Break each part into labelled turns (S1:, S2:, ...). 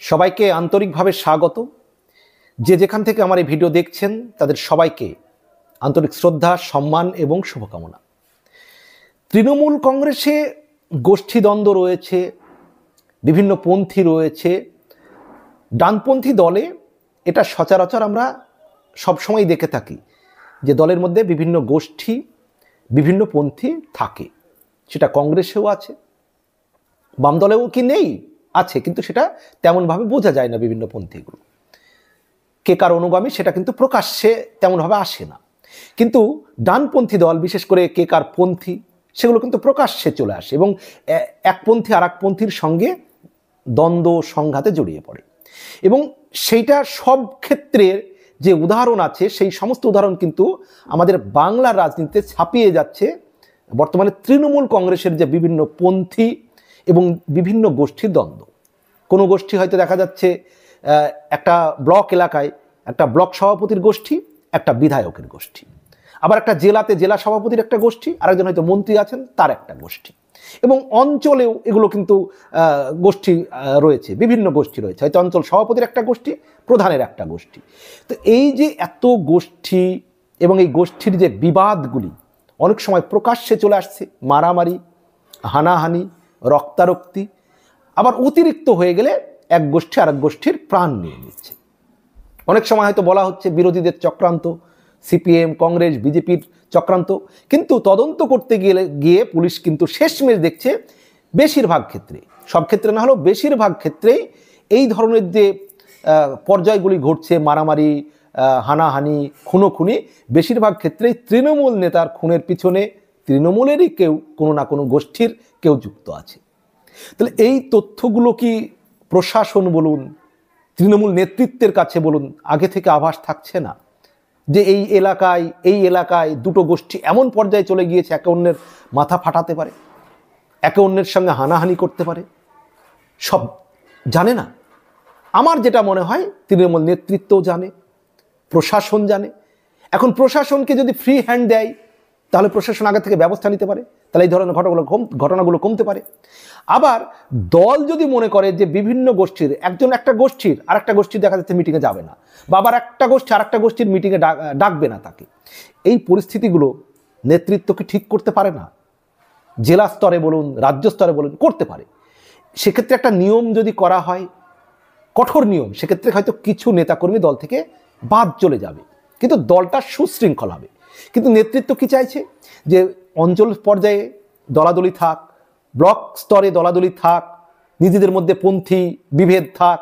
S1: সবাইকে আন্তরিকভাবে স্বাগত। যে যেখান থেকে আমার এই ভিডিও দেখছেন তাদের সবাইকে আন্তরিক শ্রদ্ধা, সম্মান এবং শুভকামনা। তৃণমূল কংগ্রেসে গোষ্ঠীদ্বন্দ্ব রয়েছে, বিভিন্ন পন্থী রয়েছে। ডানপন্থী দলে এটা সচরাচর আমরা সবসময় দেখে থাকি যে দলের মধ্যে বিভিন্ন গোষ্ঠী, বিভিন্ন পন্থী থাকে। সেটা কংগ্রেসেও আছে, বাম দলেও কি নেই, আছে, কিন্তু সেটা তেমনভাবে বোঝা যায় না। বিভিন্ন পন্থীগুলো কে কার অনুগামী সেটা কিন্তু প্রকাশ্যে তেমনভাবে আসে না, কিন্তু ডানপন্থী দল, বিশেষ করে কে কার পন্থী, সেগুলো কিন্তু প্রকাশ্যে চলে আসে এবং এক পন্থী আর এক পন্থীর সঙ্গে দ্বন্দ্ব সংঘাতে জড়িয়ে পড়ে। এবং সেইটা সব ক্ষেত্রের যে উদাহরণ আছে সেই সমস্ত উদাহরণ কিন্তু আমাদের বাংলার রাজনীতিতে ছাপিয়ে যাচ্ছে। বর্তমানে তৃণমূল কংগ্রেসের যে বিভিন্ন পন্থী এবং বিভিন্ন গোষ্ঠীর দ্বন্দ্ব। কোনো গোষ্ঠী হয়তো দেখা যাচ্ছে একটা ব্লক এলাকায় একটা ব্লক সভাপতির গোষ্ঠী, একটা বিধায়কের গোষ্ঠী, আবার একটা জেলাতে জেলা সভাপতির একটা গোষ্ঠী, আরেকজন হয়তো মন্ত্রী আছেন তার একটা গোষ্ঠী, এবং অঞ্চলেও এগুলো কিন্তু গোষ্ঠী রয়েছে, বিভিন্ন গোষ্ঠী রয়েছে। হয়তো অঞ্চল সভাপতির একটা গোষ্ঠী, প্রধানের একটা গোষ্ঠী। তো এই যে এত গোষ্ঠী এবং এই গোষ্ঠীর যে বিবাদগুলি অনেক সময় প্রকাশ্যে চলে আসছে, মারামারি, হানাহানি, রক্তারক্তি, আবার অতিরিক্ত হয়ে গেলে এক গোষ্ঠী আরেক গোষ্ঠীর প্রাণ নিয়ে নিচ্ছে। অনেক সময় হয়তো বলা হচ্ছে বিরোধীদের চক্রান্ত, সিপিএম, কংগ্রেস, বিজেপির চক্রান্ত, কিন্তু তদন্ত করতে গিয়ে পুলিশ কিন্তু শেষমেশ দেখছে বেশিরভাগ ক্ষেত্রে, সব ক্ষেত্রে না হলেও বেশিরভাগ ক্ষেত্রেই এই ধরনের যে পর্যায়গুলি ঘটছে, মারামারি, হানাহানি, খুনোখুনি, বেশিরভাগ ক্ষেত্রেই তৃণমূল নেতার খুনের পিছনে তৃণমূলেরই কেউ, কোনো না কোনো গোষ্ঠীর কেউ যুক্ত আছে। তাহলে এই তথ্যগুলো কি প্রশাসন বলুন, তৃণমূল নেতৃত্বের কাছে বলুন, আগে থেকে আভাস থাকছে না যে এই এলাকায় দুটো গোষ্ঠী এমন পর্যায়ে চলে গিয়েছে একে অন্যের মাথা ফাটাতে পারে, একে অন্যের সঙ্গে হানাহানি করতে পারে? সব জানে না। আমার যেটা মনে হয় তৃণমূল নেতৃত্বও জানে, প্রশাসন জানে। এখন প্রশাসনকে যদি ফ্রি হ্যান্ড দেয় তাহলে প্রশাসন আগে থেকে ব্যবস্থা নিতে পারে, তাহলে এই ধরনের ঘটনাগুলো কমতে পারে। আবার দল যদি মনে করে যে বিভিন্ন গোষ্ঠীর একজন একটা গোষ্ঠীর আর একটা গোষ্ঠীর দেখা যাচ্ছে মিটিংয়ে যাবে না, বা আবার একটা গোষ্ঠী আর একটা গোষ্ঠীর মিটিংয়ে ডাকবে না তাকে, এই পরিস্থিতিগুলো নেতৃত্ব কি ঠিক করতে পারে না? জেলা স্তরে বলুন, রাজ্য স্তরে বলুন, করতে পারে। সেক্ষেত্রে একটা নিয়ম যদি করা হয়, কঠোর নিয়ম, সেক্ষেত্রে হয়তো কিছু নেতাকর্মী দল থেকে বাদ চলে যাবে, কিন্তু দলটা সুশৃঙ্খল হবে। কিন্তু নেতৃত্ব কি চাইছে? যে অঞ্চল পর্যায়ে দলাদলি থাক, ব্লক স্তরে দলাদলি থাক, নিজেদের মধ্যে পন্থী বিভেদ থাক,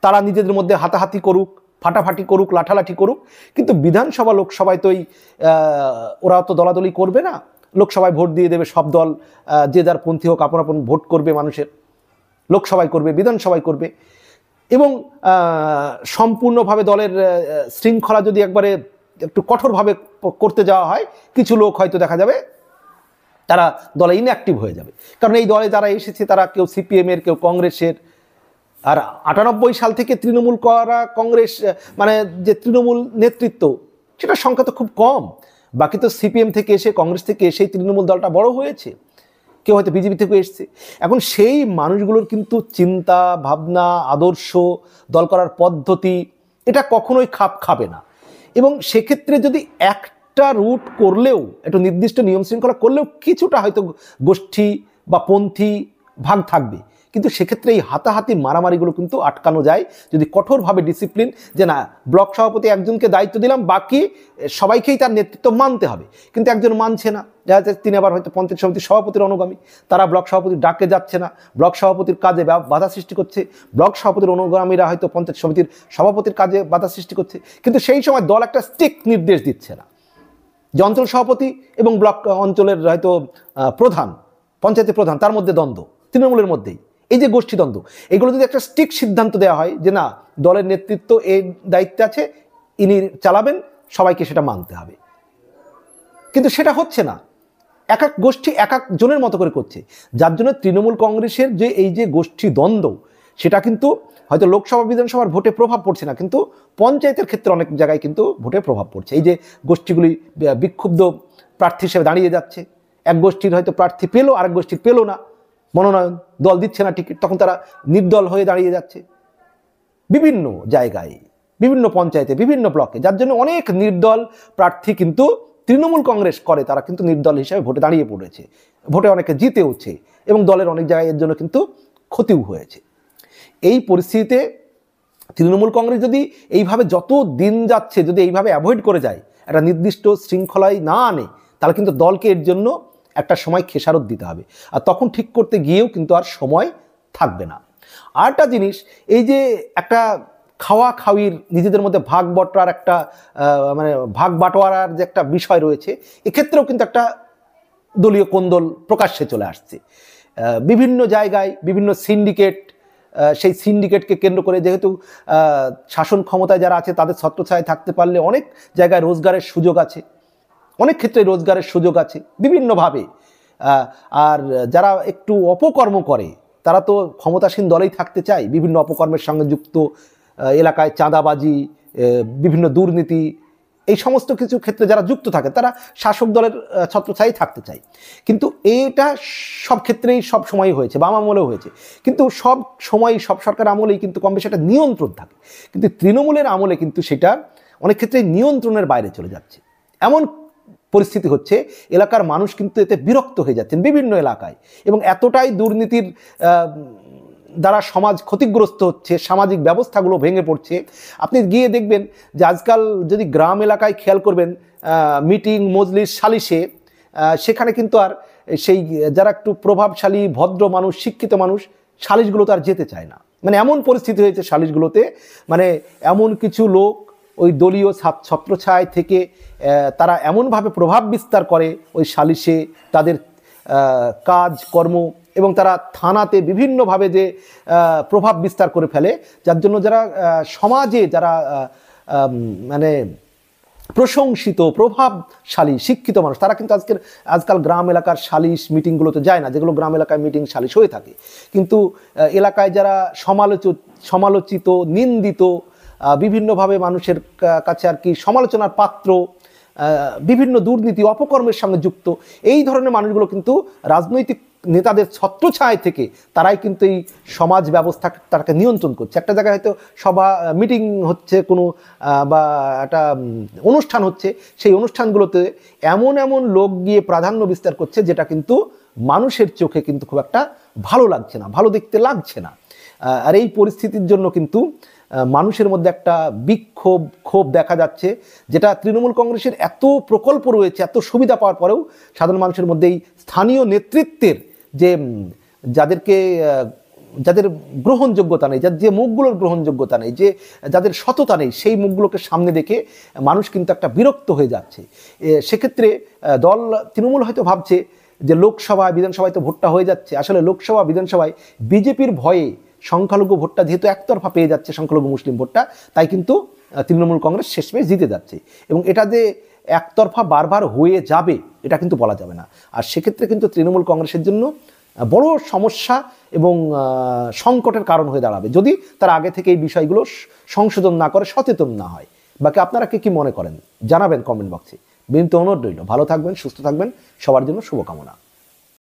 S1: তারা নিজেদের মধ্যে হাতাহাতি করুক, ফাটাফাটি করুক, লাঠালাঠি করুক, কিন্তু বিধানসভা লোকসভায় তো ওরা তো দলাদলি করবে না। লোকসভায় ভোট দিয়ে দেবে সব দল, যে যার পন্থী হোক আপন আপন ভোট করবে মানুষের, লোকসভায় করবে, বিধানসভায় করবে। এবং সম্পূর্ণভাবে দলের শৃঙ্খলা যদি একবারে একটু কঠোরভাবে করতে যাওয়া হয়, কিছু লোক হয়তো দেখা যাবে তারা দলে ইনঅ্যাক্টিভ হয়ে যাবে। কারণ এই দলে যারা এসেছে তারা কেউ সিপিএমের, কেউ কংগ্রেসের। আর 98 সাল থেকে তৃণমূল করা কংগ্রেস, মানে যে তৃণমূল নেতৃত্ব, সেটা সংখ্যা তো খুব কম। বাকি তো সিপিএম থেকে এসে, কংগ্রেস থেকে এসেই তৃণমূল দলটা বড় হয়েছে, কেউ হয়তো বিজেপি থেকে এসছে। এখন সেই মানুষগুলোর কিন্তু চিন্তা ভাবনা, আদর্শ, দল করার পদ্ধতি, এটা কখনোই খাপ খাবে না। এবং সেক্ষেত্রে যদি একটা রুট করলেও, একটু নির্দিষ্ট নিয়ম শৃঙ্খলা করলেও কিছুটা হয়তো গোষ্ঠী বা পন্থী ভাগ থাকবে, কিন্তু সেক্ষেত্রে এই হাতাহাতি মারামারিগুলো কিন্তু আটকানো যায় যদি কঠোরভাবে ডিসিপ্লিন, যে না ব্লক সভাপতি একজনকে দায়িত্ব দিলাম, বাকি সবাইকেই তার নেতৃত্ব মানতে হবে, কিন্তু একজন মানছে না, দেখা যাচ্ছে তিনি আবার হয়তো পঞ্চায়েত সমিতির সভাপতির অনুগামী, তারা ব্লক সভাপতির ডাকে যাচ্ছে না, ব্লক সভাপতির কাজে বাধা সৃষ্টি করছে, ব্লক সভাপতির অনুগামীরা হয়তো পঞ্চায়েত সমিতির সভাপতির কাজে বাধা সৃষ্টি করছে, কিন্তু সেই সময় দল একটা স্ট্রিক্ট নির্দেশ দিচ্ছে না যে অঞ্চল সভাপতি এবং ব্লক অঞ্চলের হয়তো প্রধান, পঞ্চায়েতের প্রধান, তার মধ্যে দ্বন্দ্ব, তৃণমূলের মধ্যেই এই যে গোষ্ঠীদ্বন্দ্ব, এগুলো যদি একটা স্ট্রিক্ট সিদ্ধান্ত দেওয়া হয় যে না দলের নেতৃত্ব এই দায়িত্বে আছে, ইনি চালাবেন, সবাইকে সেটা মানতে হবে, কিন্তু সেটা হচ্ছে না। এক এক গোষ্ঠী এক এক জনের মতো করে করছে, যার জন্য তৃণমূল কংগ্রেসের যে এই যে গোষ্ঠী দ্বন্দ্ব, সেটা কিন্তু হয়তো লোকসভা বিধানসভার ভোটে প্রভাব পড়ছে না, কিন্তু পঞ্চায়েতের ক্ষেত্রে অনেক জায়গায় কিন্তু ভোটে প্রভাব পড়ছে। এই যে গোষ্ঠীগুলি বিক্ষুব্ধ প্রার্থী হিসেবে দাঁড়িয়ে যাচ্ছে, এক গোষ্ঠীর হয়তো প্রার্থী পেলো, আরেক গোষ্ঠীর পেলো না মনোনয়ন, দল দিচ্ছে না টিকিট, তখন তারা নির্দল হয়ে দাঁড়িয়ে যাচ্ছে। বিভিন্ন জায়গায়, বিভিন্ন পঞ্চায়েতে, বিভিন্ন ব্লকে, যার জন্য অনেক নির্দল প্রার্থী কিন্তু তৃণমূল কংগ্রেস করে তারা কিন্তু নির্দল হিসাবে ভোটে দাঁড়িয়ে পড়েছে, ভোটে অনেকে জিতেওছে এবং দলের অনেক জায়গায় এর জন্য কিন্তু ক্ষতিও হয়েছে। এই পরিস্থিতিতে তৃণমূল কংগ্রেস যদি এইভাবে যত দিন যাচ্ছে যদি এইভাবে অ্যাভয়েড করে যায়, একটা নির্দিষ্ট শৃঙ্খলায় না আনে, তাহলে কিন্তু দলকে এর জন্য একটা সময় খেসারত দিতে হবে, আর তখন ঠিক করতে গিয়েও কিন্তু আর সময় থাকবে না। আরেকটা জিনিস, এই যে একটা খাওয়া খাওয়ির নিজেদের মধ্যে ভাগ বটরার একটা মানে ভাগ বাটোয়ারার যে একটা বিষয় রয়েছে, এক্ষেত্রেও কিন্তু একটা দলীয় কোন্দল প্রকাশ্যে চলে আসছে। বিভিন্ন জায়গায় বিভিন্ন সিন্ডিকেট, সেই সিন্ডিকেটকে কেন্দ্র করে যেহেতু শাসন ক্ষমতায় যারা আছে তাদের ছত্রছায়ায় থাকতে পারলে অনেক জায়গায় রোজগারের সুযোগ আছে, অনেক ক্ষেত্রে রোজগারের সুযোগ আছে বিভিন্নভাবে। আর যারা একটু অপকর্ম করে তারা তো ক্ষমতাসীন দলেই থাকতে চায়, বিভিন্ন অপকর্মের সঙ্গে যুক্ত, এলাকায় চাঁদাবাজি, বিভিন্ন দুর্নীতি, এই সমস্ত কিছু ক্ষেত্রে যারা যুক্ত থাকে তারা শাসক দলের ছত্রছায়ায় থাকতে চায়। কিন্তু এটা সব ক্ষেত্রেই সব সময়ই হয়েছে, বাম আমলেও হয়েছে, কিন্তু সব সময় সব সরকার আমলেই কিন্তু কম বেশি একটা নিয়ন্ত্রণ থাকে। কিন্তু তৃণমূলের আমলে কিন্তু সেটা অনেক ক্ষেত্রেই নিয়ন্ত্রণের বাইরে চলে যাচ্ছে। এমন পরিস্থিতি হচ্ছে এলাকার মানুষ কিন্তু এতে বিরক্ত হয়ে যাচ্ছেন বিভিন্ন এলাকায়, এবং এতটাই দুর্নীতির দ্বারা সমাজ ক্ষতিগ্রস্ত হচ্ছে, সামাজিক ব্যবস্থাগুলো ভেঙে পড়ছে। আপনি গিয়ে দেখবেন যে আজকাল যদি গ্রাম এলাকায় খেয়াল করবেন, মিটিং মজলিস সালিশে, সেখানে কিন্তু আর সেই যারা একটু প্রভাবশালী ভদ্র মানুষ, শিক্ষিত মানুষ, সালিশগুলোতে আর যেতে চায় না। মানে এমন পরিস্থিতি হয়েছে সালিশগুলোতে, মানে এমন কিছু লোক ওই দলীয় ছত্রছায়া থেকে তারা এমনভাবে প্রভাব বিস্তার করে ওই সালিশে, তাদের কাজ কর্ম, এবং তারা থানাতে বিভিন্নভাবে যে প্রভাব বিস্তার করে ফেলে, যার জন্য যারা সমাজে যারা মানে প্রশংসিত প্রভাবশালী শিক্ষিত মানুষ, তারা কিন্তু আজকাল গ্রাম এলাকার সালিশ মিটিংগুলোতে যায় না, যেগুলো গ্রাম এলাকায় মিটিং সালিশ হয়ে থাকে। কিন্তু এলাকায় যারা সমালোচিত, নিন্দিত, বিভিন্নভাবে মানুষের কাছে আর কি সমালোচনার পাত্র, বিভিন্ন দুর্নীতি অপকর্মের সঙ্গে যুক্ত, এই ধরনের মানুষগুলো কিন্তু রাজনৈতিক নেতাদের ছত্রছায়া থেকে তারাই কিন্তু এই সমাজ ব্যবস্থা তাকে নিয়ন্ত্রণ করছে। একটা জায়গায় হয়তো সভা মিটিং হচ্ছে, কোনো বা একটা অনুষ্ঠান হচ্ছে, সেই অনুষ্ঠানগুলোতে এমন এমন লোক গিয়ে প্রাধান্য বিস্তার করছে যেটা কিন্তু মানুষের চোখে কিন্তু খুব একটা ভালো লাগছে না, ভালো দেখতে লাগছে না। আর এই পরিস্থিতির জন্য কিন্তু মানুষের মধ্যে একটা ক্ষোভ দেখা যাচ্ছে, যেটা তৃণমূল কংগ্রেসের এত প্রকল্প রয়েছে, এত সুবিধা পাওয়ার পরেও সাধারণ মানুষের মধ্যে এই স্থানীয় নেতৃত্বের যে যাদের গ্রহণযোগ্যতা নেই, যে মুখগুলোর গ্রহণযোগ্যতা নেই, যাদের সততা নেই, সেই মুখগুলোকে সামনে দেখে মানুষ কিন্তু একটা বিরক্ত হয়ে যাচ্ছে। সেক্ষেত্রে তৃণমূল হয়তো ভাবছে যে লোকসভা বিধানসভায় তো ভোটটা হয়ে যাচ্ছে, আসলে লোকসভা বিধানসভায় বিজেপির ভয়ে সংখ্যালঘু ভোটটা যেহেতু একতরফা পেয়ে যাচ্ছে, সংখ্যালঘু মুসলিম ভোটটা, তাই কিন্তু তৃণমূল কংগ্রেস শেষমেশ জিতে যাচ্ছে। এবং এটা যে একতরফা বারবার হয়ে যাবে এটা কিন্তু বলা যাবে না। আর সেক্ষেত্রে কিন্তু তৃণমূল কংগ্রেসের জন্য বড় সমস্যা এবং সংকটের কারণ হয়ে দাঁড়াবে যদি তারা আগে থেকে এই বিষয়গুলো সংশোধন না করে, সচেতন না হয়। বাকি আপনারা কি মনে করেন জানাবেন কমেন্ট বক্সে। বিনীত অনুরোধ রইল, ভালো থাকবেন, সুস্থ থাকবেন, সবার জন্য শুভকামনা।